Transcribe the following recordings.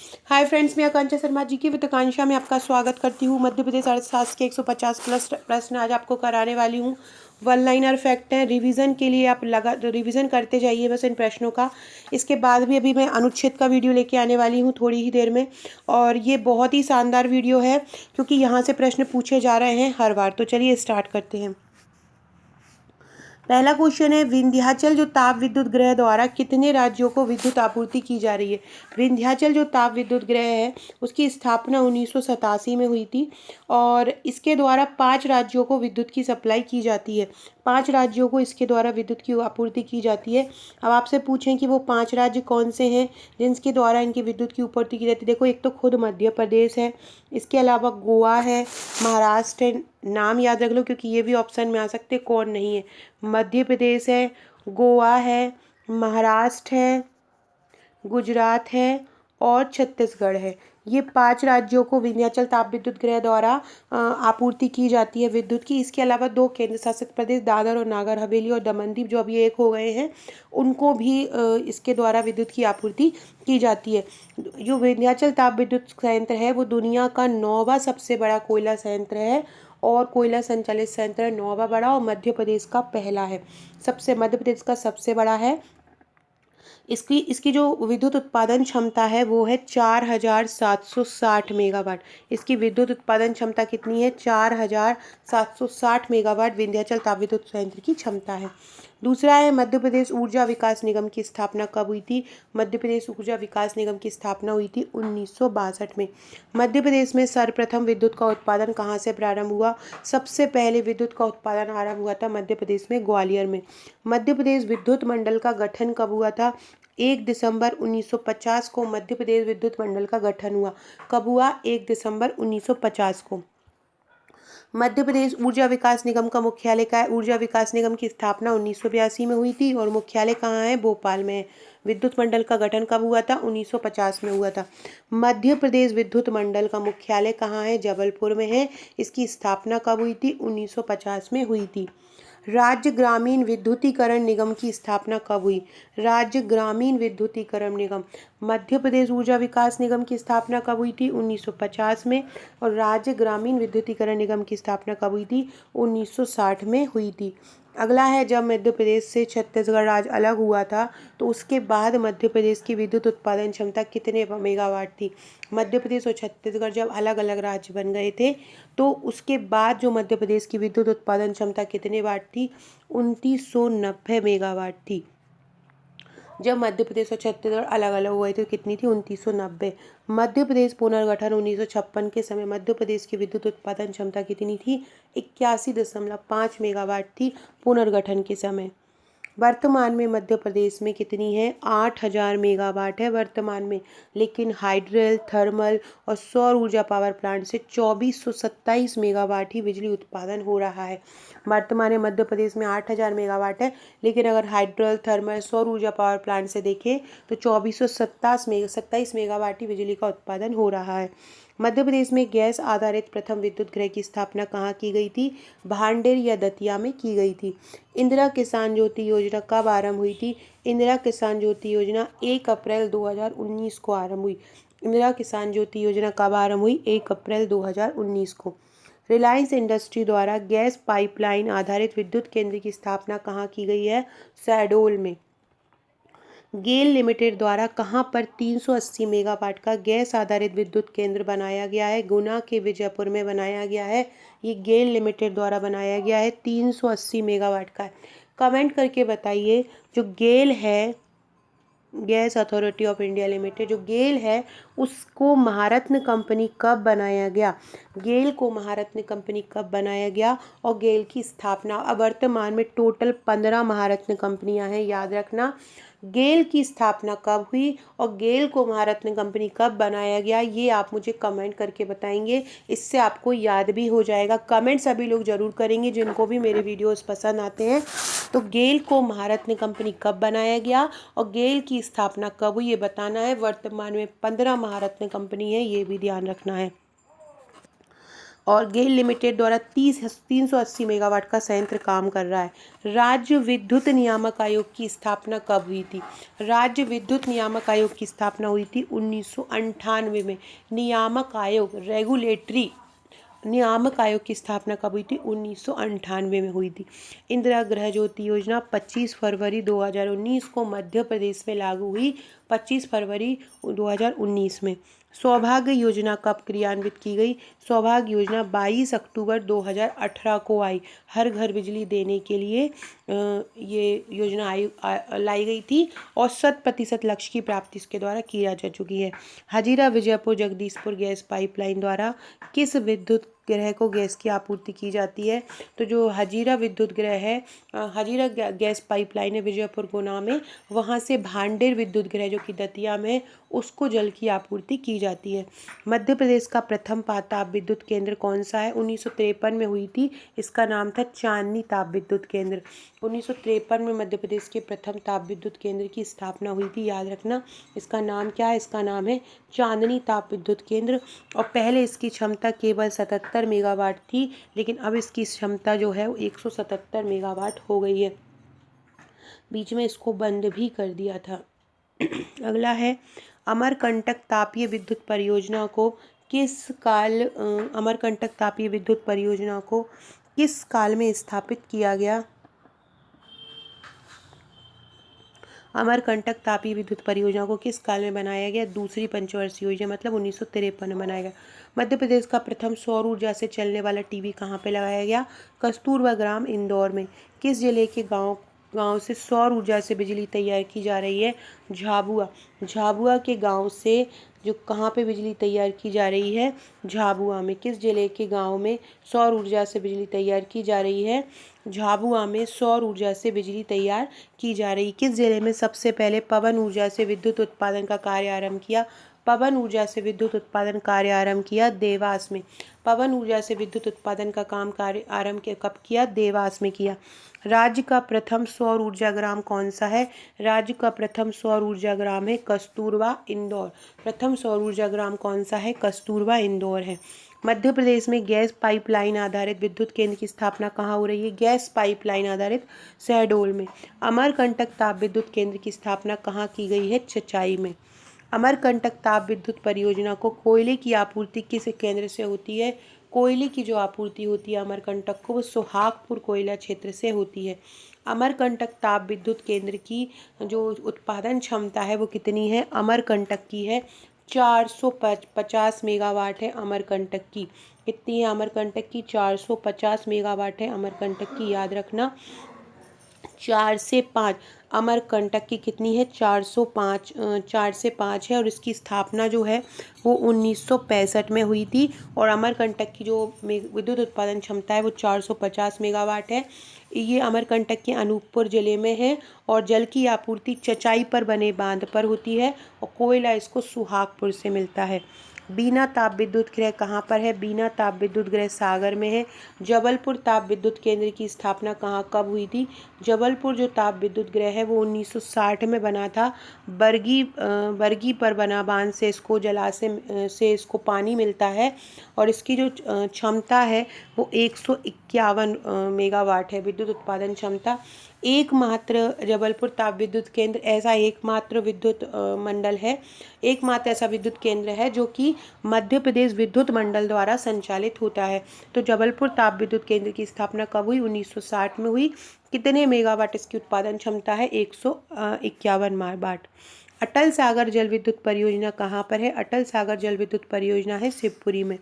Hi friends, मैं आकांक्षा शर्मा जी की वित्ताकांक्षा में आपका स्वागत करती हूँ। मध्य प्रदेश अर्थशास्त्र के 150 प्लस प्रश्न आज आपको कराने वाली हूँ। वन लाइनर फैक्ट हैं, रिवीजन के लिए आप रिवीजन करते जाइए बस इन प्रश्नों का। इसके बाद भी अभी मैं अनुच्छेद का वीडियो लेके आने वाली हूँ थोड़ी ही देर में, और ये बहुत ही शानदार वीडियो है क्योंकि यहाँ से प्रश्न पूछे जा रहे हैं हर बार। तो चलिए स्टार्ट करते हैं। पहला क्वेश्चन है, विंध्याचल जो ताप विद्युत गृह द्वारा कितने राज्यों को विद्युत आपूर्ति की जा रही है। विंध्याचल जो ताप विद्युत गृह है उसकी स्थापना 1987 में हुई थी और इसके द्वारा 5 राज्यों को विद्युत की सप्लाई की जाती है। 5 राज्यों को इसके द्वारा विद्युत की आपूर्ति की जाती है। अब आपसे पूछें कि वो 5 राज्य कौन से हैं जिनके द्वारा इनकी विद्युत की आपूर्ति की जाती है। देखो, एक तो खुद मध्य प्रदेश है, इसके अलावा गोवा है, महाराष्ट्र है। नाम याद रख लो क्योंकि ये भी ऑप्शन में आ सकते, कौन नहीं है। मध्य प्रदेश है, गोवा है, महाराष्ट्र है, गुजरात है और छत्तीसगढ़ है। ये 5 राज्यों को विंध्याचल ताप विद्युत गृह द्वारा आपूर्ति की जाती है विद्युत की। इसके अलावा 2 केंद्र शासित प्रदेश दादर और नागर हवेली और दमन दीव जो अभी एक हो गए हैं, उनको भी इसके द्वारा विद्युत की आपूर्ति की जाती है। जो विंध्याचल ताप विद्युत संयंत्र है वो दुनिया का 9वां सबसे बड़ा कोयला संयंत्र है और कोयला संचालित संयंत्र है 9वां बड़ा, और मध्य प्रदेश का पहला है। मध्य प्रदेश का सबसे बड़ा है। इसकी इसकी जो विद्युत उत्पादन क्षमता है वो है 4760 मेगावाट। इसकी विद्युत उत्पादन क्षमता कितनी है? 4760 मेगावाट विंध्याचल ताप विद्युत संयंत्र की क्षमता है। दूसरा है, मध्य प्रदेश ऊर्जा विकास निगम की स्थापना कब हुई थी? मध्य प्रदेश ऊर्जा विकास निगम की स्थापना हुई थी 1962 में। मध्य प्रदेश में सर्वप्रथम विद्युत का उत्पादन कहाँ से प्रारंभ हुआ? सबसे पहले विद्युत का उत्पादन आरंभ हुआ था मध्य प्रदेश में, ग्वालियर में। मध्य प्रदेश विद्युत मंडल का गठन कब हुआ था? 1 दिसंबर 1950 को मध्य प्रदेश विद्युत मंडल का गठन हुआ। कब हुआ? 1 दिसंबर 1950 को। मध्य प्रदेश ऊर्जा विकास निगम का मुख्यालय कहाँ है? ऊर्जा विकास निगम की स्थापना 1982 में हुई थी और मुख्यालय कहाँ है? भोपाल में है। विद्युत मंडल का गठन कब हुआ था? 1950 में हुआ था। मध्य प्रदेश विद्युत मंडल का मुख्यालय कहाँ है? जबलपुर में है। इसकी स्थापना कब हुई थी? 1950 में हुई थी। राज्य ग्रामीण विद्युतीकरण निगम की स्थापना कब हुई? राज्य ग्रामीण विद्युतीकरण निगम, मध्य प्रदेश ऊर्जा विकास निगम की स्थापना कब हुई थी? 1950 में। और राज्य ग्रामीण विद्युतीकरण निगम की स्थापना कब हुई थी? 1960 में हुई थी। अगला है, जब मध्य प्रदेश से छत्तीसगढ़ राज्य अलग हुआ था तो उसके बाद मध्य प्रदेश की विद्युत उत्पादन क्षमता कितने मेगावाट थी? मध्य प्रदेश और छत्तीसगढ़ जब अलग अलग राज्य बन गए थे तो उसके बाद जो मध्य प्रदेश की विद्युत उत्पादन क्षमता कितने वाट थी? 2990 मेगावाट थी। जब मध्य प्रदेश और छत्तीसगढ़ अलग अलग हुए थे कितनी थी? 2990। मध्य प्रदेश पुनर्गठन 1956 के समय मध्य प्रदेश की विद्युत उत्पादन क्षमता कितनी थी? 81.5 मेगावाट थी पुनर्गठन के समय। वर्तमान में मध्य प्रदेश में कितनी है? 8000 मेगावाट है वर्तमान में, लेकिन हाइड्रल, थर्मल और सौर ऊर्जा पावर प्लांट से 2427 मेगावाट ही बिजली उत्पादन हो रहा है। वर्तमान में मध्य प्रदेश में 8000 मेगावाट है, लेकिन अगर हाइड्रल, थर्मल, सौर ऊर्जा पावर प्लांट से देखें तो 2427 मेगावाट ही बिजली का उत्पादन हो रहा है। मध्य प्रदेश में गैस आधारित प्रथम विद्युत गृह की स्थापना कहाँ की गई थी? भांडेर या दतिया में की गई थी। इंदिरा किसान ज्योति योजना कब आरंभ हुई थी? इंदिरा किसान ज्योति योजना 1 अप्रैल 2019 को आरंभ हुई। इंदिरा किसान ज्योति योजना कब आरंभ हुई? 1 अप्रैल 2019 को। रिलायंस इंडस्ट्री द्वारा गैस पाइपलाइन आधारित विद्युत केंद्र की स्थापना कहाँ की गई है? शहडोल में। गेल लिमिटेड द्वारा कहाँ पर 380 मेगावाट का गैस आधारित विद्युत केंद्र बनाया गया है? गुना के विजयपुर में बनाया गया है। ये गेल लिमिटेड द्वारा बनाया गया है, 380 मेगावाट का है। कमेंट करके बताइए, जो गेल है, gas authority of India limited, जो गेल है उसको महारत्न कंपनी कब बनाया गया? गेल को महारत्न कंपनी कब बनाया गया और गेल की स्थापना? अब वर्तमान में टोटल 15 महारत्न कंपनियां हैं, याद रखना। गेल की स्थापना कब हुई और गेल को महारत्न कंपनी कब बनाया गया, ये आप मुझे कमेंट करके बताएंगे। इससे आपको याद भी हो जाएगा। कमेंट सभी लोग जरूर करेंगे जिनको भी मेरे वीडियोस पसंद आते हैं। तो गेल को महारत्न कंपनी कब बनाया गया और गेल की स्थापना कब हुई, ये बताना है। वर्तमान में 15 महारत्न कंपनी है, ये भी ध्यान रखना है। और गेल लिमिटेड द्वारा 380 मेगावाट का संयंत्र काम कर रहा है। राज्य विद्युत नियामक आयोग की स्थापना कब हुई थी? राज्य विद्युत नियामक आयोग की स्थापना हुई थी 1998 में। नियामक आयोग की स्थापना कब हुई थी? 1998 में हुई थी। इंदिरा गृह ज्योति योजना 25 फरवरी 2019 को मध्य प्रदेश में लागू हुई, 25 फरवरी 2019 में। सौभाग्य योजना कब क्रियान्वित की गई? सौभाग्य योजना 22 अक्टूबर 2018 को आई। हर घर बिजली देने के लिए ये योजना लाई गई थी और 100% लक्ष्य की प्राप्ति इसके द्वारा की जा चुकी है। हजीरा विजयपुर जगदीशपुर गैस पाइपलाइन द्वारा किस विद्युत गृह को गैस की आपूर्ति की जाती है? तो जो हजीरा विद्युत गृह है, हजीरा गैस पाइपलाइन है विजयपुर गुना में, वहाँ से भांडेर विद्युत गृह जो कि दतिया में, उसको जल की आपूर्ति की जाती है। मध्य प्रदेश का प्रथम ताप विद्युत केंद्र कौन सा है? 1953 में हुई थी। इसका नाम था चांदनी ताप विद्युत केंद्र। 1953 में मध्य प्रदेश के प्रथम ताप विद्युत केंद्र की स्थापना हुई थी, याद रखना। इसका नाम क्या है? इसका नाम है चांदनी ताप विद्युत केंद्र। और पहले इसकी क्षमता केवल 77 मेगावाट थी, लेकिन अब इसकी क्षमता जो है वो 177 मेगावाट हो गई है। बीच में इसको बंद भी कर दिया था। अगला है अमरकंटक तापीय विद्युत परियोजना को अमरकंटक तापीय विद्युत परियोजना को किस काल में स्थापित किया गया? अमरकंटक तापीय विद्युत परियोजना को किस काल में बनाया गया? दूसरी पंचवर्षीय योजना, मतलब 1953 में बनाया गया। मध्य प्रदेश का प्रथम सौर ऊर्जा से चलने वाला टीवी कहाँ पे लगाया गया? कस्तूरबा ग्राम इंदौर में। किस जिले के गांव से सौर ऊर्जा से बिजली तैयार की जा रही है? झाबुआ। झाबुआ के गांव से जो कहाँ पे बिजली तैयार की जा रही है? झाबुआ में। किस जिले के गांव में सौर ऊर्जा से बिजली तैयार की जा रही है? झाबुआ में सौर ऊर्जा से बिजली तैयार की जा रही। किस जिले में सबसे पहले पवन ऊर्जा से विद्युत उत्पादन का कार्य आरंभ किया? पवन ऊर्जा से विद्युत उत्पादन कार्य आरंभ किया देवास में। पवन ऊर्जा से विद्युत उत्पादन का काम कार्य आरंभ कब किया? देवास में किया। राज्य का प्रथम सौर ऊर्जा ग्राम कौन सा है? राज्य का प्रथम सौर ऊर्जा ग्राम है कस्तूरबा इंदौर। प्रथम सौर ऊर्जा ग्राम कौन सा है? कस्तूरबा इंदौर है। मध्य प्रदेश में गैस पाइपलाइन आधारित विद्युत केंद्र की स्थापना कहाँ हो रही है? गैस पाइपलाइन आधारित शहडोल में। अमरकंटक ताप विद्युत केंद्र की स्थापना कहाँ की गई है? चचाई में। अमरकंटक ताप विद्युत परियोजना को कोयले की आपूर्ति किस केंद्र से होती है? कोयले की जो आपूर्ति होती है अमरकंटक को, वो सोहागपुर कोयला क्षेत्र से होती है। अमरकंटक ताप विद्युत केंद्र की जो उत्पादन क्षमता है वो कितनी है? अमरकंटक की है 450 मेगावाट है अमरकंटक की। कितनी है अमरकंटक की? 450 मेगावाट है अमरकंटक की, याद रखना। 4 से 5 अमरकंटक की कितनी है? 4 से 5 है। और इसकी स्थापना जो है वो 1965 में हुई थी। और अमरकंटक की जो विद्युत उत्पादन क्षमता है वो 450 मेगावाट है। ये अमरकंटक के अनूपपुर जिले में है और जल की आपूर्ति चचाई पर बने बांध पर होती है और कोयला इसको सुहागपुर से मिलता है। बीना ताप विद्युत गृह कहाँ पर है? बीना ताप विद्युत गृह सागर में है। जबलपुर ताप विद्युत केंद्र की स्थापना कब हुई थी? जबलपुर जो ताप विद्युत गृह है वो 1960 में बना था। बरगी पर बना बांध से इसको जलाशय से इसको पानी मिलता है और इसकी जो क्षमता है वो 151 मेगावाट है विद्युत उत्पादन क्षमता। एकमात्र जबलपुर ताप विद्युत केंद्र ऐसा एकमात्र विद्युत मंडल है, एकमात्र ऐसा विद्युत केंद्र है जो कि मध्य प्रदेश विद्युत मंडल द्वारा संचालित होता है। तो जबलपुर ताप विद्युत केंद्र की स्थापना कब हुई? 1960 में हुई। कितने मेगावाट इसकी उत्पादन क्षमता है? 151 मेगावाट। अटल सागर जल विद्युत परियोजना कहाँ पर है? अटल सागर जल विद्युत परियोजना है शिवपुरी में।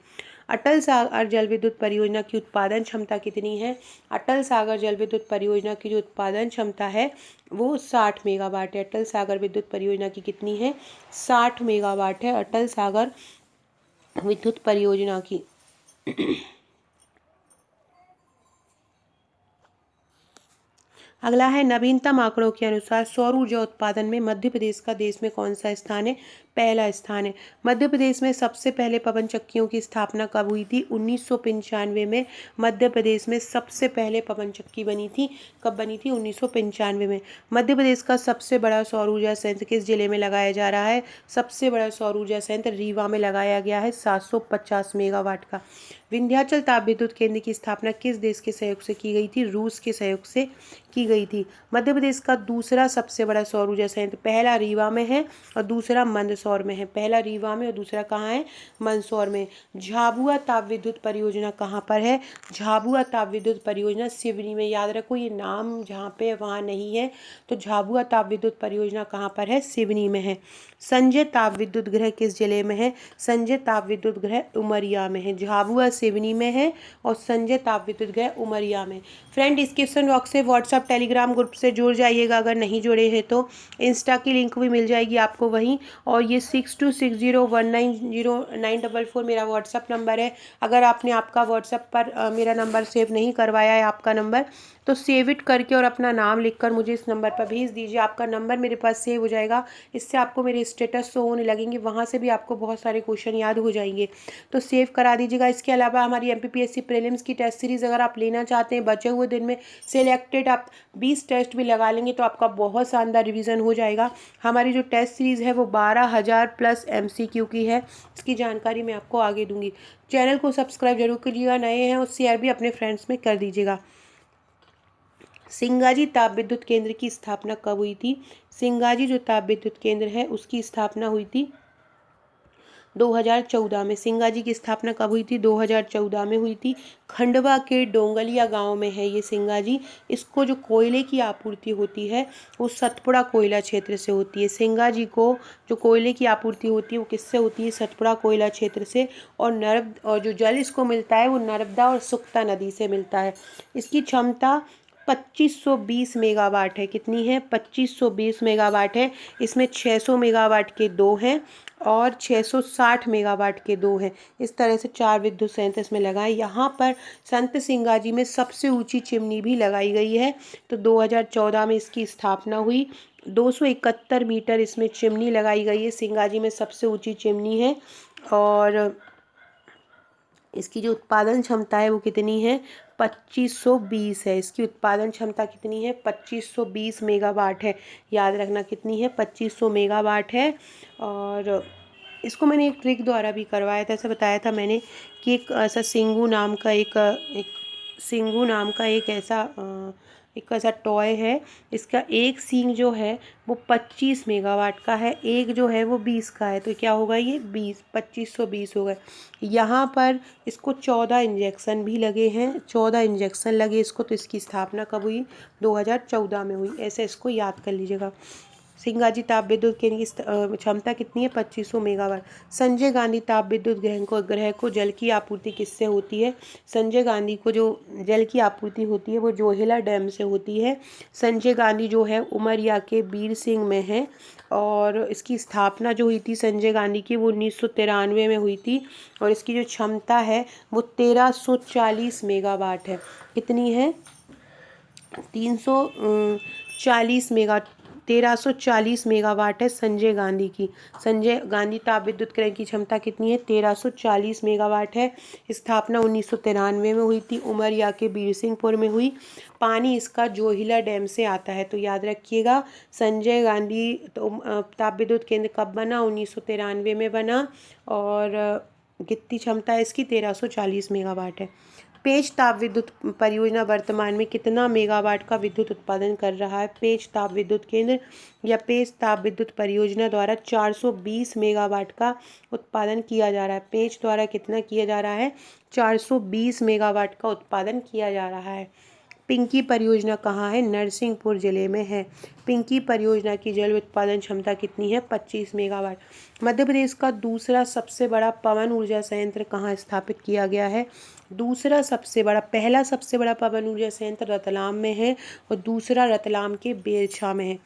अटल सागर जल विद्युत परियोजना की उत्पादन क्षमता कितनी है? अटल सागर जल विद्युत परियोजना की जो उत्पादन क्षमता है वो 60 मेगावाट है। अटल सागर विद्युत परियोजना की कितनी है? 60 मेगावाट है अटल सागर विद्युत परियोजना की। अगला है नवीनतम आंकड़ों के अनुसार सौर ऊर्जा उत्पादन में मध्य प्रदेश का देश में कौन सा स्थान है? पहला स्थान है। मध्य प्रदेश में सबसे पहले पवन चक्कियों की स्थापना कब हुई थी? 1995 में मध्य प्रदेश में सबसे पहले पवन चक्की बनी थी। कब बनी थी? 1995 में। मध्य प्रदेश का सबसे बड़ा सौर ऊर्जा संयंत्र किस जिले में लगाया जा रहा है? सबसे बड़ा सौर ऊर्जा संयंत्र रीवा में लगाया गया है, 750 मेगावाट का। विंध्याचल ताप विद्युत केंद्र की स्थापना किस देश के सहयोग से की गई थी? रूस के सहयोग से की गई थी। मध्य प्रदेश का दूसरा सबसे बड़ा सौर ऊर्जा संयंत्र, पहला रीवा में है और दूसरा मंदसौर में है। पहला रीवा में और दूसरा कहाँ है? मंदसौर में। झाबुआ ताप विद्युत परियोजना कहाँ पर है? झाबुआ ताप विद्युत परियोजना सिवनी में। याद रखो, ये नाम जहाँ पे वहाँ नहीं है, तो झाबुआ ताप विद्युत परियोजना कहाँ पर है? सिवनी में है। संजय ताप विद्युत गृह किस जिले में है? संजय ताप विद्युत गृह उमरिया में है। झाबुआ सिवनी में है और संजय ताप विद्युत गृह उमरिया में। फ्रेंड, डिस्क्रिप्शन बॉक्स से व्हाट्सअप टेलीग्राम ग्रुप से जुड़ जाइएगा, अगर नहीं जुड़े हैं तो इंस्टा की लिंक भी मिल जाएगी आपको वहीं। और ये 6260190944 मेरा व्हाट्सअप नंबर है। अगर आपने आपका व्हाट्सअप पर मेरा नंबर सेव नहीं करवाया है, आपका नंबर, तो सेव इट करके और अपना नाम लिखकर मुझे इस नंबर पर भेज दीजिए। आपका नंबर मेरे पास सेव हो जाएगा, इससे आपको मेरे स्टेटस शो होने लगेंगे, वहाँ से भी आपको बहुत सारे क्वेश्चन याद हो जाएंगे, तो सेव करा दीजिएगा। इसके अलावा हमारी MPPSC प्रीलिम्स की टेस्ट सीरीज़ अगर आप लेना चाहते हैं, बचे हुए दिन में सिलेक्टेड आप 20 टेस्ट भी लगा लेंगे तो आपका बहुत शानदार रिवीजन हो जाएगा। हमारी जो टेस्ट सीरीज़ है वो 12,000 प्लस MCQ की है। इसकी जानकारी मैं आपको आगे दूंगी। चैनल को सब्सक्राइब जरूर कीजिएगा, नए हैं, और शेयर भी अपने फ्रेंड्स में कर दीजिएगा। सिंगाजी ताप विद्युत केंद्र की स्थापना कब हुई थी? सिंगाजी जो ताप विद्युत केंद्र है उसकी स्थापना हुई थी 2014 में। सिंगाजी की स्थापना कब हुई थी? 2014 में हुई थी। खंडवा के डोंगलिया गांव में है ये सिंगाजी। इसको जो कोयले की आपूर्ति होती है वो सतपुड़ा कोयला क्षेत्र से होती है। सिंगाजी को जो कोयले की आपूर्ति होती है वो किससे होती है? सतपुड़ा कोयला क्षेत्र से। और जो जल इसको मिलता है वो नर्मदा और सुक्ता नदी से मिलता है। इसकी क्षमता 2520 मेगावाट है। कितनी है? 2520 मेगावाट है। इसमें 600 मेगावाट के 2 हैं और 660 मेगावाट के 2 हैं। इस तरह से 4 विद्युत संयंत्र इसमें लगाए। यहाँ पर संत सिंगाजी में सबसे ऊंची चिमनी भी लगाई गई है। तो 2014 में इसकी स्थापना हुई। 271 मीटर इसमें चिमनी लगाई गई है। सिंगाजी में सबसे ऊंची चिमनी है। और इसकी जो उत्पादन क्षमता है वो कितनी है? 2520 है। इसकी उत्पादन क्षमता कितनी है? 2520 मेगावाट है। याद रखना कितनी है? 2500 मेगावाट है। और इसको मैंने एक ट्रिक द्वारा भी करवाया था। ऐसा बताया था मैंने कि एक ऐसा सिंगू नाम का एक ऐसा टॉय है। इसका एक सींग जो है वो 25 मेगावाट का है, एक जो है वो 20 का है। तो क्या होगा? ये 2520 हो गए। यहाँ पर इसको 14 इंजेक्शन भी लगे हैं, 14 इंजेक्शन लगे इसको। तो इसकी स्थापना कब हुई? 2014 में हुई। ऐसे इसको याद कर लीजिएगा। सिंगाजी ताप विद्युत केंद्र की क्षमता कितनी है? 2500 मेगावाट। संजय गांधी ताप विद्युत ग्रह को जल की आपूर्ति किससे होती है? संजय गांधी को जो जल की आपूर्ति होती है वो जोहिला डैम से होती है। संजय गांधी जो है उमरिया के बीर सिंह में है। और इसकी स्थापना जो हुई थी संजय गांधी की वो 1993 में हुई थी। और इसकी जो क्षमता है वो 1340 मेगावाट है। कितनी है? 1340 मेगावाट है संजय गांधी की। संजय गांधी ताप विद्युत केंद्र की क्षमता कितनी है? 1340 मेगावाट है। स्थापना 1993 में हुई थी, उमरिया के बीरसिंहपुर में हुई। पानी इसका जोहिला डैम से आता है। तो याद रखिएगा, संजय गांधी ताप विद्युत केंद्र कब बना? 1993 में बना। और कितनी क्षमता है इसकी? 1340 मेगावाट है। पेंच ताप विद्युत परियोजना वर्तमान में कितना मेगावाट का विद्युत उत्पादन कर रहा है? पेंच ताप विद्युत केंद्र या पेंच ताप विद्युत परियोजना द्वारा 420 मेगावाट का उत्पादन किया जा रहा है। पेंच द्वारा कितना किया जा रहा है? 420 मेगावाट का उत्पादन किया जा रहा है। पिंकी परियोजना कहाँ है? नरसिंहपुर जिले में है। पिंकी परियोजना की जल उत्पादन क्षमता कितनी है? 25 मेगावाट। मध्य प्रदेश का दूसरा सबसे बड़ा पवन ऊर्जा संयंत्र कहाँ स्थापित किया गया है? पहला सबसे बड़ा पवन ऊर्जा संयंत्र रतलाम में है और दूसरा रतलाम के बेरछा में है।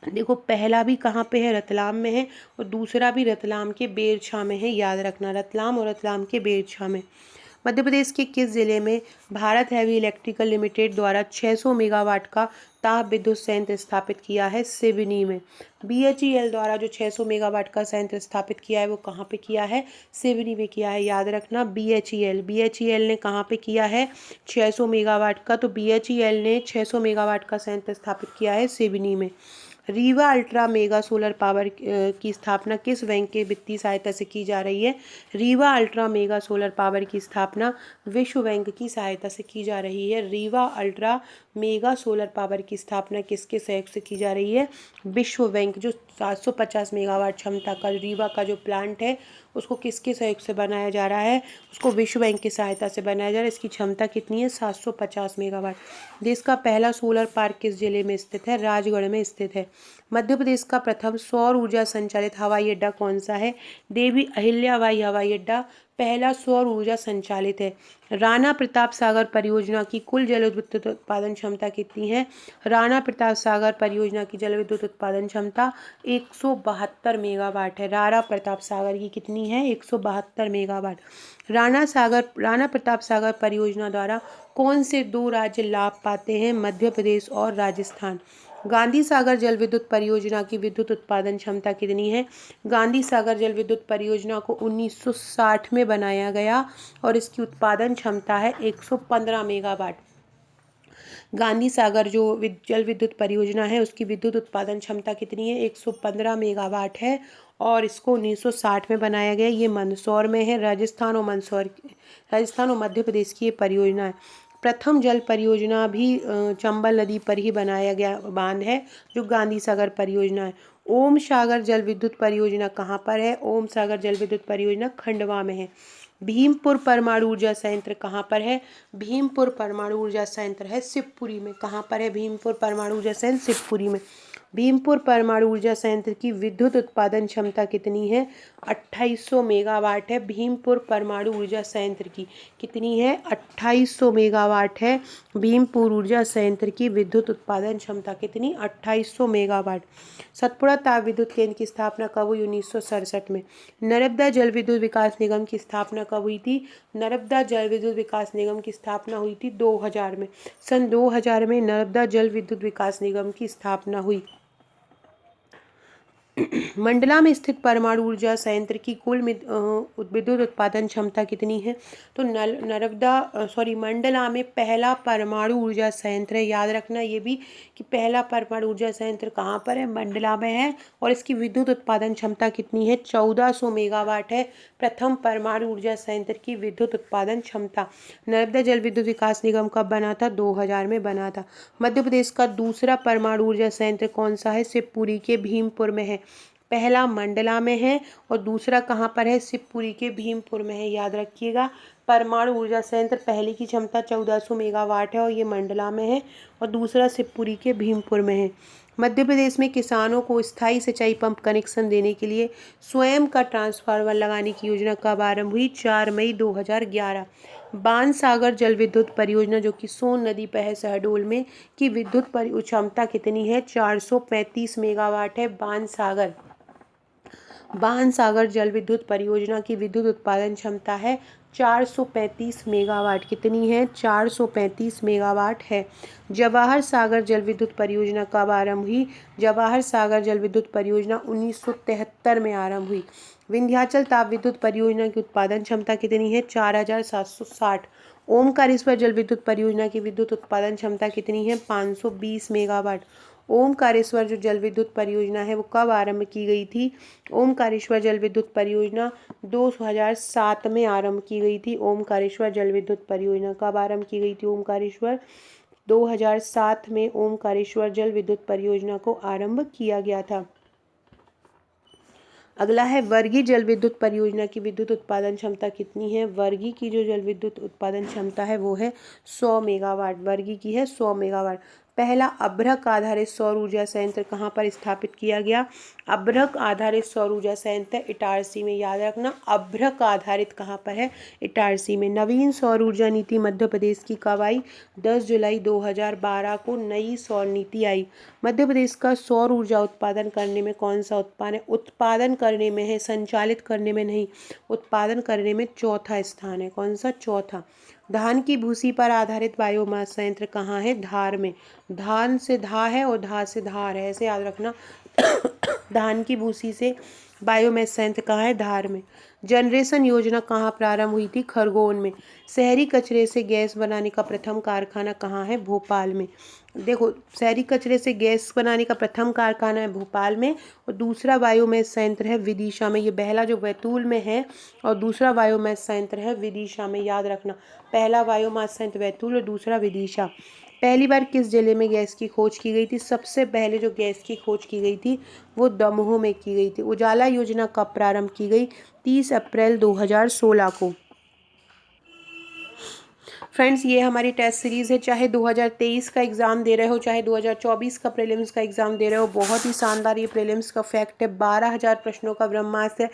देखो, पहला भी कहाँ पे है? रतलाम में है और दूसरा भी रतलाम के बेरछा में है। याद रखना, रतलाम और रतलाम के बेरछा में। मध्य प्रदेश के किस जिले में भारत हैवी इलेक्ट्रिकल लिमिटेड द्वारा 600 मेगावाट का ताप विद्युत संयंत्र स्थापित किया है? सिवनी में। BHEL द्वारा जो 600 मेगावाट का संयंत्र स्थापित किया है वो कहाँ पे किया है? सिवनी में किया है। याद रखना, BHEL ने कहाँ पे किया है 600 मेगावाट का? तो BHEL ने 600 मेगावाट का संयंत्र स्थापित किया है सिवनी में। Rewa ultra mega solar power की स्थापना किस बैंक के वित्तीय सहायता से की जा रही है? Rewa ultra mega solar power की स्थापना विश्व बैंक की सहायता से की जा रही है। Rewa ultra mega solar power की स्थापना किसके सहयोग से की जा रही है? विश्व बैंक। जो 750 मेगावाट क्षमता का रीवा का जो प्लांट है उसको किसके सहयोग से बनाया जा रहा है? उसको विश्व बैंक की सहायता से बनाया जा रहा है। इसकी क्षमता कितनी है? 750 मेगावाट। देश का पहला सोलर पार्क किस जिले में स्थित है? राजगढ़ में स्थित है। मध्य प्रदेश का प्रथम सौर ऊर्जा संचालित हवाई अड्डा कौन सा है? देवी अहिल्याबाई हवाई अड्डा पहला सौर ऊर्जा संचालित है। राणा प्रताप सागर परियोजना की कुल जल विद्युत उत्पादन क्षमता कितनी है? राणा प्रताप सागर परियोजना की जल विद्युत उत्पादन क्षमता 172 मेगावाट है। राणा प्रताप सागर की कितनी है? 172 मेगावाट। राणा प्रताप सागर परियोजना द्वारा कौन से 2 राज्य लाभ पाते हैं? मध्य प्रदेश और राजस्थान। गांधी सागर जल विद्युत परियोजना की विद्युत उत्पादन क्षमता कितनी है? गांधी सागर जल विद्युत परियोजना को 1960 में बनाया गया और इसकी उत्पादन क्षमता है 115 मेगावाट। गांधी सागर जो जल विद्युत परियोजना है उसकी विद्युत उत्पादन क्षमता कितनी है? 115 मेगावाट है और इसको 1960 में बनाया गया। ये मंदसौर में है। राजस्थान और मध्य प्रदेश की ये परियोजना है। प्रथम जल परियोजना भी चंबल नदी पर ही बनाया गया बांध है जो गांधी सागर परियोजना है। ओम सागर जल विद्युत परियोजना कहाँ पर है? ओम सागर जल विद्युत परियोजना खंडवा में है। भीमपुर परमाणु ऊर्जा संयंत्र कहाँ पर है? भीमपुर परमाणु ऊर्जा संयंत्र है शिवपुरी में। कहाँ पर है भीमपुर परमाणु ऊर्जा संयंत्र? शिवपुरी में। भीमपुर परमाणु ऊर्जा संयंत्र की विद्युत उत्पादन क्षमता कितनी है? 2800 मेगावाट है। भीमपुर परमाणु ऊर्जा संयंत्र की कितनी है? 2800 मेगावाट है। भीमपुर ऊर्जा संयंत्र की विद्युत उत्पादन क्षमता कितनी? 2800 मेगावाट। सतपुड़ा ताप विद्युत केंद्र की स्थापना कब हुई? 1967 में। नर्मदा जल विद्युत विकास निगम की स्थापना कब हुई थी? नर्मदा जल विद्युत विकास निगम की स्थापना हुई थी 2000 में। सन 2000 में नर्मदा जल विद्युत विकास निगम की स्थापना हुई। मंडला में स्थित परमाणु ऊर्जा संयंत्र की कुल विद्युत उत्पादन क्षमता कितनी है? तो मंडला में पहला परमाणु ऊर्जा संयंत्र है। याद रखना ये भी कि पहला परमाणु ऊर्जा संयंत्र कहाँ पर है? मंडला में है और इसकी विद्युत उत्पादन क्षमता कितनी है? 1400 मेगावाट है। प्रथम परमाणु ऊर्जा संयंत्र की विद्युत उत्पादन क्षमता। नर्मदा जल विद्युत विकास निगम कब बना था? 2000 में बना था। मध्य प्रदेश का दूसरा परमाणु ऊर्जा संयंत्र कौन सा है? शिवपुरी के भीमपुर में है। पहला मंडला में है और दूसरा कहाँ पर है? शिवपुरी के भीमपुर में है। याद रखिएगा, परमाणु ऊर्जा संयंत्र पहले की क्षमता 1400 मेगावाट है और ये मंडला में है और दूसरा शिवपुरी के भीमपुर में है। मध्य प्रदेश में किसानों को स्थायी सिंचाई पंप कनेक्शन देने के लिए स्वयं का ट्रांसफार्मर लगाने की योजना कब आरंभ हुई? 4 मई 2011। बाणसागर जल विद्युत परियोजना जो कि सोन नदी पर है शहडोल में, की विद्युत क्षमता कितनी है? 435 मेगावाट है। बाणसागर जल विद्युत परियोजना की विद्युत उत्पादन क्षमता है 435 मेगावाट। कितनी है? 435 मेगावाट है। जवाहर सागर जल विद्युत परियोजना कब आरंभ हुई? जवाहर सागर जल विद्युत परियोजना 1973 में आरंभ हुई। विंध्याचल ताप विद्युत परियोजना की उत्पादन क्षमता कितनी है? 4760। ओमकारेश्वर जल विद्युत परियोजना की विद्युत उत्पादन क्षमता कितनी है? 520 मेगावाट। ओमकारेश्वर जो जल विद्युत परियोजना है वो कब आरंभ की गई थी? ओमकारेश्वर जल विद्युत परियोजना 2007 में आरंभ की गई थी। ओमकारेश्वर जल विद्युत परियोजना कब आरंभ की गई थी? ओमकारेश्वर 2007 में ओमकारेश्वर जल विद्युत परियोजना को आरंभ किया गया था। अगला है वर्गी जल विद्युत परियोजना की विद्युत उत्पादन क्षमता कितनी है? वर्गी की जो जल विद्युत उत्पादन क्षमता है वो है 100 मेगावाट। वर्गी की है 100 मेगावाट। पहला अभ्रक आधारित सौर ऊर्जा संयंत्र कहाँ पर स्थापित किया गया? अभ्रक आधारित सौर ऊर्जा संयंत्र इटारसी में, याद रखना अभ्रक आधारित कहाँ पर है, इटारसी में। नवीन सौर ऊर्जा नीति मध्य प्रदेश की कब आई, 10 जुलाई 2012 को नई सौर नीति आई। मध्य प्रदेश का सौर ऊर्जा उत्पादन करने में कौन सा उत्पादन है, उत्पादन करने में है, संचालित करने में नहीं, उत्पादन करने में चौथा स्थान है। कौन सा, चौथा। धान की भूसी पर आधारित बायोमास संयंत्र कहाँ है, धार में। धान से धा है और धा से धार है, ऐसे याद रखना। धान की भूसी से बायोमास संयंत्र कहाँ है, धार में। जनरेशन योजना कहाँ प्रारंभ हुई थी, खरगोन में। शहरी कचरे से गैस बनाने का प्रथम कारखाना कहाँ है, भोपाल में। देखो, शहरी कचरे से गैस बनाने का प्रथम कारखाना है भोपाल में, और दूसरा बायोमास संयंत्र है विदिशा में। ये पहला जो बैतूल में है और दूसरा बायोमास संयंत्र है विदिशा में, याद रखना। पहला बायोमास संयंत्र बैतूल और दूसरा विदिशा। पहली बार किस जिले में गैस की खोज की गई थी, सबसे पहले जो गैस की खोज की गई थी वो दमोह में की गई थी। उजाला योजना कब प्रारंभ की गई, 30 अप्रैल 2016 को। फ्रेंड्स, ये हमारी टेस्ट सीरीज़ है। चाहे 2023 का एग्ज़ाम दे रहे हो, चाहे 2024 का प्रीलिम्स का एग्ज़ाम दे रहे हो, बहुत ही शानदार ये प्रीलिम्स का फैक्ट है। 12,000 प्रश्नों का ब्रह्मास्त्र है।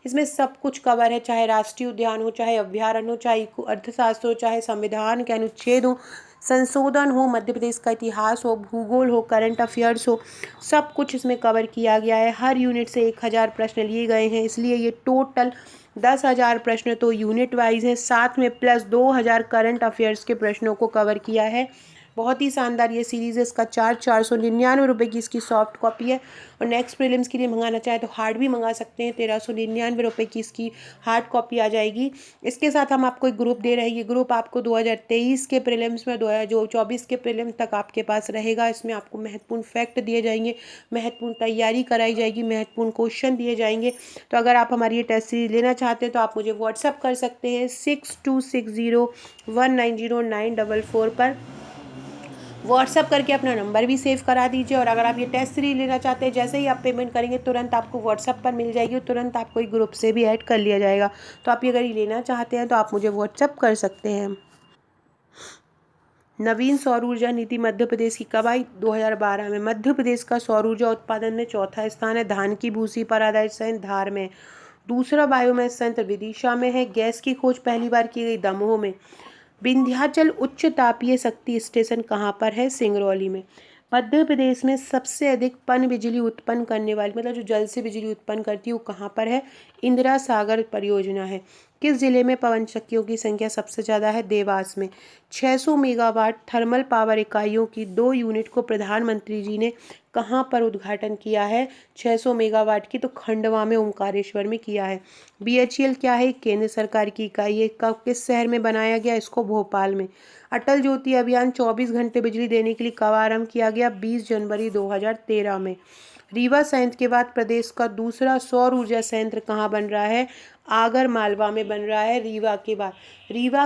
इसमें सब कुछ कवर है, चाहे राष्ट्रीय उद्यान हो, चाहे अभ्यारण्य हो, चाहे अर्थशास्त्र हो, चाहे संविधान के अनुच्छेद हो, संशोधन हो, मध्य प्रदेश का इतिहास हो, भूगोल हो, करंट अफेयर्स हो, सब कुछ इसमें कवर किया गया है। हर यूनिट से 1000 प्रश्न लिए गए हैं, इसलिए ये टोटल 10,000 प्रश्न तो यूनिट वाइज है, साथ में प्लस 2,000 करंट अफेयर्स के प्रश्नों को कवर किया है। बहुत ही शानदार ये सीरीज़ है। इसका चार्ज 499 रुपये की इसकी सॉफ्ट कॉपी है, और नेक्स्ट प्रीलिम्स के लिए मंगाना चाहे तो हार्ड भी मंगा सकते हैं। 1399 रुपये की इसकी हार्ड कॉपी आ जाएगी। इसके साथ हम आपको एक ग्रुप दे रहे हैं। ये ग्रुप आपको 2023 के प्रीलिम्स में 2024 के प्रीलिम्स तक आपके पास रहेगा। इसमें आपको महत्वपूर्ण फैक्ट दिए जाएंगे, महत्वपूर्ण तैयारी कराई जाएगी, महत्वपूर्ण क्वेश्चन दिए जाएंगे। तो अगर आप हमारी ये टेस्ट सीरीज लेना चाहते हैं तो आप मुझे व्हाट्सअप कर सकते हैं 6260190944 पर। व्हाट्सअप करके अपना नंबर भी सेव करा दीजिए। और अगर आप ये टेस्ट सीरीज लेना चाहते हैं, जैसे ही आप पेमेंट करेंगे तुरंत आपको व्हाट्सअप पर मिल जाएगी और तुरंत आपको एक ग्रुप से भी ऐड कर लिया जाएगा। तो आप ये अगर ये लेना चाहते हैं तो आप मुझे व्हाट्सअप कर सकते हैं। नवीन सौर ऊर्जा नीति मध्य प्रदेश की कब आई, 2012 में। मध्य प्रदेश का सौर ऊर्जा उत्पादन में चौथा स्थान है। धान की भूसी पर आधारित संयंत्र धार में। दूसरा बायोमास संयंत्र विदिशा में है। गैस की खोज पहली बार की गई दमोह में। विंध्याचल उच्च तापीय शक्ति स्टेशन कहाँ पर है, सिंगरौली में। मध्य प्रदेश में सबसे अधिक पन बिजली उत्पन्न करने वाली, मतलब जो जल से बिजली उत्पन्न करती है, वो कहाँ पर है, इंदिरा सागर परियोजना है। किस जिले में पवन चक्कियों की संख्या सबसे ज़्यादा है, देवास में। 600 मेगावाट थर्मल पावर इकाइयों की 2 यूनिट को प्रधानमंत्री जी ने कहाँ पर उद्घाटन किया है, 600 मेगावाट की, तो खंडवा में, ओमकारेश्वर में किया है। BHEL क्या है, केंद्र सरकार की इकाई है। कब, किस शहर में बनाया गया, इसको भोपाल में। अटल ज्योति अभियान 24 घंटे बिजली देने के लिए कब आरंभ किया गया, 20 जनवरी 2013 में। रीवा संयंत्र के बाद प्रदेश का दूसरा सौर ऊर्जा संयंत्र कहाँ बन रहा है, आगर मालवा में बन रहा है। रीवा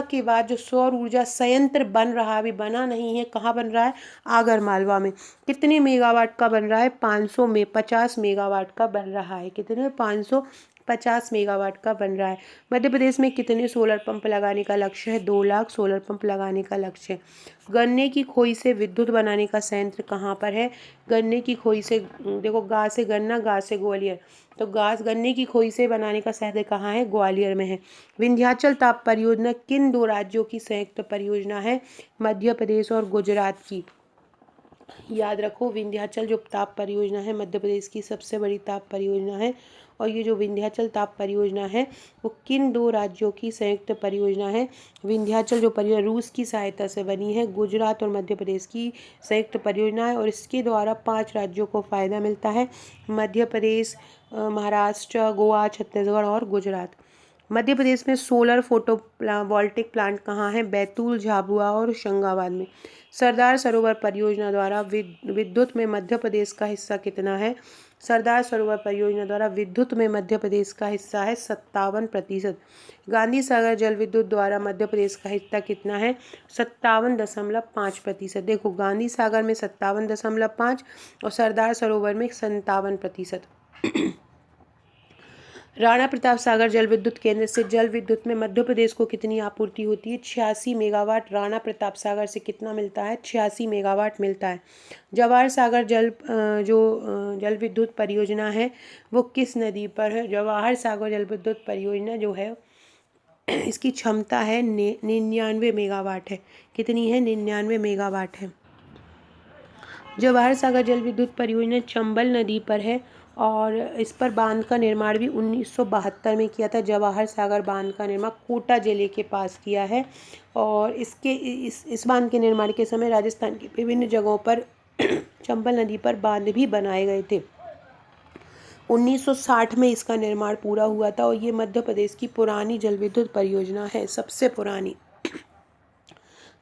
के बाद जो सौर ऊर्जा संयंत्र बन रहा है, अभी बना नहीं है, कहाँ बन रहा है, आगर मालवा में। कितने मेगावाट का बन रहा है, 550 मेगावाट का बन रहा है। कितने, 550 मेगावाट का बन रहा है। मध्य प्रदेश में कितने सोलर पंप लगाने का लक्ष्य है, 2 लाख सोलर पंप लगाने का लक्ष्य है। गन्ने की खोई से विद्युत बनाने का संयंत्र कहाँ पर है, गन्ने की खोई से, देखो, गा से गन्ना, गा से ग्वालियर, तो गन्ने की खोई से बनाने का संयंत्र कहाँ है, ग्वालियर में है। विंध्याचल ताप परियोजना किन 2 राज्यों की संयुक्त परियोजना है, मध्य प्रदेश और गुजरात की। याद रखो, विंध्याचल जो ताप परियोजना है मध्य प्रदेश की सबसे बड़ी ताप परियोजना है, और ये जो विंध्याचल ताप परियोजना है वो किन 2 राज्यों की संयुक्त परियोजना है। विंध्याचल जो परियोजना रूस की सहायता से बनी है, गुजरात और मध्य प्रदेश की संयुक्त परियोजना है, और इसके द्वारा 5 राज्यों को फ़ायदा मिलता है, मध्य प्रदेश, महाराष्ट्र, गोवा, छत्तीसगढ़ और गुजरात। मध्य प्रदेश में सोलर फोटो वोल्टिक प्लांट कहाँ है, बैतूल, झाबुआ और होशंगाबाद में। सरदार सरोवर परियोजना द्वारा विद्युत में मध्य प्रदेश का हिस्सा कितना है, सरदार सरोवर परियोजना द्वारा विद्युत में मध्य प्रदेश का हिस्सा है 57%। गांधी सागर जल विद्युत द्वारा मध्य प्रदेश का हिस्सा कितना है, 57.5%। देखो, गांधी सागर में 57.5 और सरदार सरोवर में 57%। राणा प्रताप सागर जल विद्युत केंद्र से जल विद्युत में मध्य प्रदेश को कितनी आपूर्ति होती है? 86 मेगावाट। राणा प्रताप सागर से कितना मिलता है? 86 मेगावाट मिलता है। जवाहर सागर जल विद्युत परियोजना है वो किस नदी पर है? जवाहर सागर जल विद्युत परियोजना जो है इसकी क्षमता है 99 मेगावाट है। कितनी है? 99 मेगावाट है। जवाहर सागर जल विद्युत परियोजना चंबल नदी पर है और इस पर बांध का निर्माण भी 1972 में किया था। जवाहर सागर बांध का निर्माण कोटा जिले के पास किया है और इस बांध के निर्माण के समय राजस्थान की विभिन्न जगहों पर चंबल नदी पर बांध भी बनाए गए थे। 1960 में इसका निर्माण पूरा हुआ था और ये मध्य प्रदेश की पुरानी जल विद्युत परियोजना है, सबसे पुरानी।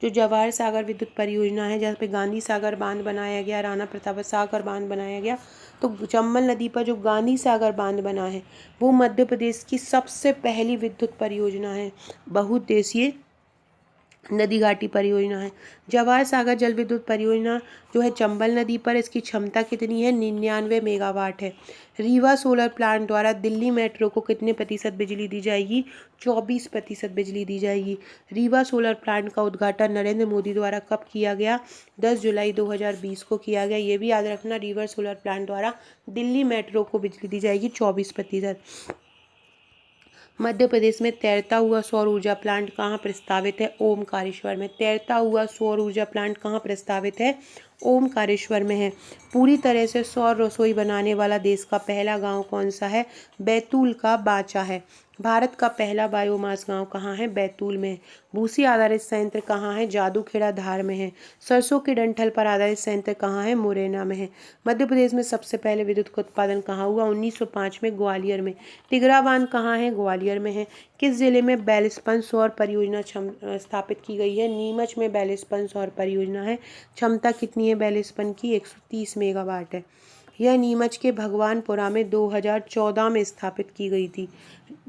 जो जवाहर सागर विद्युत परियोजना है जहाँ पे गांधी सागर बांध बनाया गया, राणा प्रताप सागर बांध बनाया गया, तो चंबल नदी पर जो गांधी सागर बांध बना है वो मध्य प्रदेश की सबसे पहली विद्युत परियोजना है, बहुउद्देशीय नदी घाटी परियोजना है। जवाहर सागर जल विद्युत परियोजना जो है चंबल नदी पर, इसकी क्षमता कितनी है? 99 मेगावाट है। रीवा सोलर प्लांट द्वारा दिल्ली मेट्रो को कितने प्रतिशत बिजली दी जाएगी? 24% बिजली दी जाएगी। रीवा सोलर प्लांट का उद्घाटन नरेंद्र मोदी द्वारा कब किया गया? 10 जुलाई 2020 को किया गया। ये भी याद रखना, रीवा सोलर प्लांट द्वारा दिल्ली मेट्रो को बिजली दी जाएगी 24%। मध्य प्रदेश में तैरता हुआ सौर ऊर्जा प्लांट कहाँ प्रस्तावित है? ओमकारेश्वर में। तैरता हुआ सौर ऊर्जा प्लांट कहाँ प्रस्तावित है? ओमकारेश्वर में है। पूरी तरह से सौर रसोई बनाने वाला देश का पहला गांव कौन सा है? बैतूल का बाचा है। भारत का पहला बायोमास गांव कहाँ है? बैतूल में। भूसी आधारित संयंत्र कहाँ है? जादूखेड़ा धार में है। सरसों के डंठल पर आधारित संयंत्र कहाँ है? मुरैना में है। मध्य प्रदेश में सबसे पहले विद्युत का उत्पादन कहाँ हुआ? 1905 में ग्वालियर में। तिगरा बांध कहाँ है? ग्वालियर में है। किस जिले में बैलिस्पन सौर परियोजना स्थापित की गई है? नीमच में बैलिस्पन सौर परियोजना है। क्षमता कितनी है बैलिस्पन की? 130 मेगावाट है। यह नीमच के भगवानपुरा में 2014 में स्थापित की गई थी।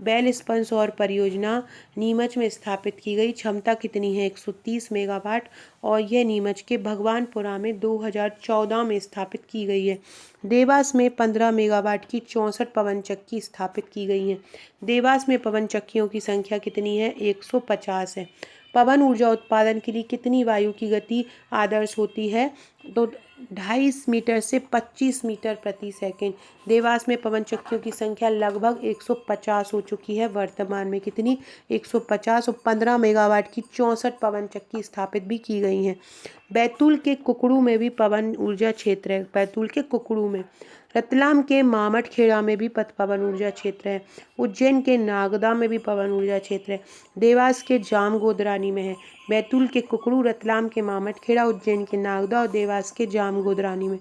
बैलिस्पन सौर परियोजना नीमच में स्थापित की गई। क्षमता कितनी है? 130 मेगावाट और यह नीमच के भगवानपुरा में 2014 में स्थापित की गई है। देवास में 15 मेगावाट की 64 पवन चक्की स्थापित की गई हैं। देवास में पवन चक्कियों की संख्या कितनी है? 150 है। पवन ऊर्जा उत्पादन के लिए कितनी वायु की गति आदर्श होती है? तो 2.5 मीटर से 25 मीटर प्रति सेकंड। देवास में पवन चक्कियों की संख्या लगभग 150 हो चुकी है वर्तमान में। कितनी? 150 और 15 मेगावाट की 64 पवन चक्की स्थापित भी की गई हैं। बैतूल के कुकड़ू में भी पवन ऊर्जा क्षेत्र है। बैतूल के कुकड़ू में। रतलाम के मामटखेड़ा में भी पवन ऊर्जा क्षेत्र है। उज्जैन के नागदा में भी पवन ऊर्जा क्षेत्र है। देवास के जामगोदरानी में है। बैतूल के कुकड़ू, रतलाम के मामटखेड़ा, उज्जैन के नागदा और देवास के जामगोदरानी में।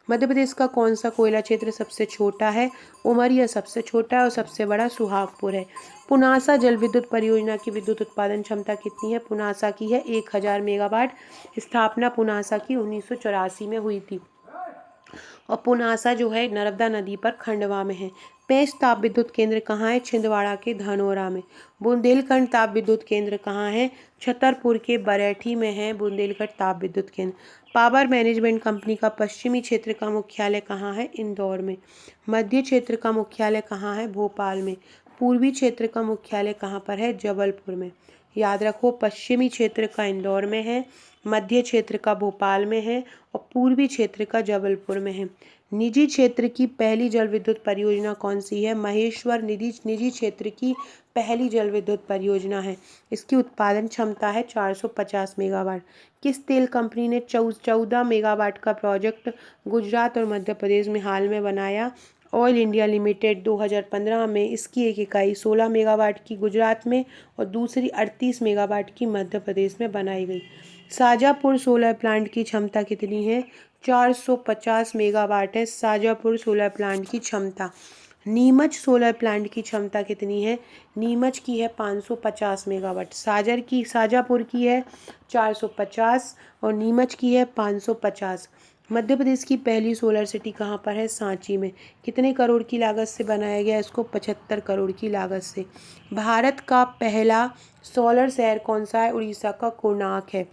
मध्य प्रदेश का कौन सा कोयला क्षेत्र सबसे छोटा है? उमरिया सबसे छोटा है और सबसे बड़ा सुहागपुर है। पुनासा जल विद्युत परियोजना की विद्युत उत्पादन क्षमता कितनी है? पुनासा की है 1000 मेगावाट। स्थापना पुनासा की 1984 में हुई थी और पुनासा जो है नर्मदा नदी पर खंडवा में है। पेंच ताप विद्युत केंद्र कहाँ है? छिंदवाड़ा के धनोरा में। बुंदेलखंड ताप विद्युत केंद्र कहाँ है? छतरपुर के बरेठी में है बुंदेलखंड ताप विद्युत केंद्र। पावर मैनेजमेंट कंपनी का पश्चिमी क्षेत्र का मुख्यालय कहाँ है? इंदौर में। मध्य क्षेत्र का मुख्यालय कहाँ है? भोपाल में। पूर्वी क्षेत्र का मुख्यालय कहाँ पर है? जबलपुर में। याद रखो, पश्चिमी क्षेत्र का इंदौर में है, मध्य क्षेत्र का भोपाल में है और पूर्वी क्षेत्र का जबलपुर में है। निजी क्षेत्र की पहली जल विद्युत परियोजना कौन सी है? महेश्वर निजी क्षेत्र की पहली जल विद्युत परियोजना है। इसकी उत्पादन क्षमता है 450 मेगावाट। किस तेल कंपनी ने 14 मेगावाट का प्रोजेक्ट गुजरात और मध्य प्रदेश में हाल में बनाया? Oil India limited. 2015 में इसकी एक इकाई 16 मेगावाट की गुजरात में और दूसरी 38 मेगावाट की मध्य प्रदेश में बनाई गई। शाजापुर सोलर प्लांट की क्षमता कितनी है? 450 मेगावाट है शाजापुर सोलर प्लांट की क्षमता। नीमच सोलर प्लांट की क्षमता कितनी है? नीमच की है 550 मेगावाट। शाजापुर की है 450 और नीमच की है 550। मध्य प्रदेश की पहली सोलर सिटी कहाँ पर है? सांची में। कितने करोड़ की लागत से बनाया गया इसको? 75 करोड़ की लागत से। भारत का पहला सोलर शहर कौन सा है? उड़ीसा का कोणार्क है।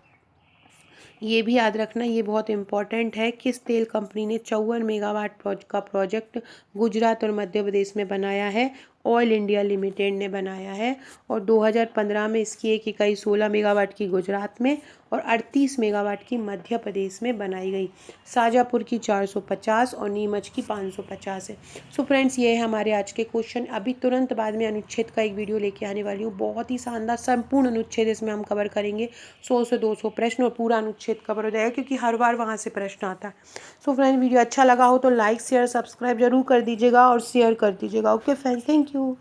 ये भी याद रखना, ये बहुत इंपॉर्टेंट है। किस तेल कंपनी ने 54 मेगावाट का प्रोजेक्ट गुजरात और मध्य प्रदेश में बनाया है? ऑयल इंडिया लिमिटेड ने बनाया है। और 2015 में इसकी एक इकाई 16 मेगावाट की गुजरात में और 38 मेगावाट की मध्य प्रदेश में बनाई गई। शाजापुर की 450 और नीमच की 550 है। सो फ्रेंड्स, ये है हमारे आज के क्वेश्चन। अभी तुरंत बाद में अनुच्छेद का एक वीडियो लेके आने वाली हूँ, बहुत ही शानदार संपूर्ण अनुच्छेद इसमें हम कवर करेंगे। 100 से 200 प्रश्न और पूरा अनुच्छेद कवर हो जाएगा, क्योंकि हर बार वहाँ से प्रश्न आता है। सो फ्रेंड्स, वीडियो अच्छा लगा हो तो लाइक शेयर सब्सक्राइब जरूर कर दीजिएगा और शेयर कर दीजिएगा। Okay friends, thank you.